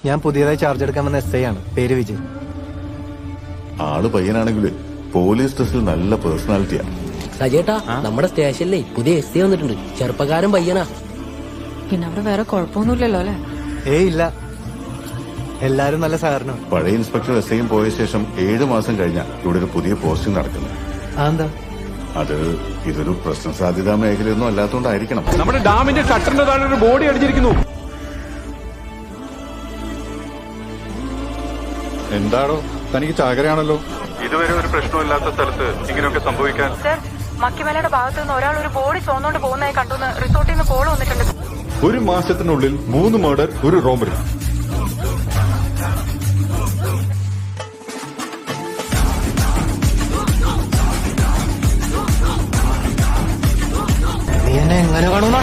ഞാൻ പുതിയതായി ചാർജ് എടുക്കാൻ വന്ന SI ആണ്. പേര് വിജയ്. ആള് പയ്യനാണെങ്കിലും പോലീസ് ഡ്രസ്സിൽ നല്ല പേഴ്സണാലിറ്റിയാ. സജേട്ടാ, നമ്മുടെ സ്റ്റേഷനിലെ പുതിയ SI വന്നിട്ടുണ്ട്. ചെറുപ്പക്കാരൻ പയ്യനാ. പിന്നെ അവിടെ വേറെ കുഴപ്പമൊന്നുമില്ലല്ലോ അല്ലെ? ഇല്ല, എല്ലാരും നല്ല സഹകരണം. പഴയ ഇൻസ്പെക്ടർ SIയും പോയ ശേഷം 7 മാസം കഴിഞ്ഞ ഇവിടെ ഒരു പുതിയ പോസ്റ്റിംഗ് നടക്കുന്നത്. അതെന്താ? അത് ഇതൊരു പ്രശ്ന സാധ്യതാ മേഖലയൊന്നും അല്ലാത്തതുകൊണ്ടായിരിക്കണം. നമ്മുടെ ഡാമിന്റെ ഷട്ടറിന്റെ താഴെ ഒരു ബോഡി അടിച്ചിരിക്കുന്നു. എന്താണോ തനിക്ക് ചാകരയാണല്ലോ? ഇതുവരെ ഒരു പ്രശ്നമില്ലാത്ത സ്ഥലത്ത് ഇങ്ങനെയൊക്കെ സംഭവിക്കാൻ. സർ, മക്കിമലയുടെ ഭാഗത്തു നിന്ന് ഒരാൾ ഒരു ബോഡി ചോന്നുകൊണ്ട് പോകുന്നതായി കണ്ടുന്ന് റിസോർട്ടിൽ നിന്ന് കോൾ വന്നിട്ടുണ്ട്. 1 മാസത്തിനുള്ളിൽ 3 മർഡർ, 1 റോബറി. നീ എന്നെ എങ്ങനെ കാണുന്നാ?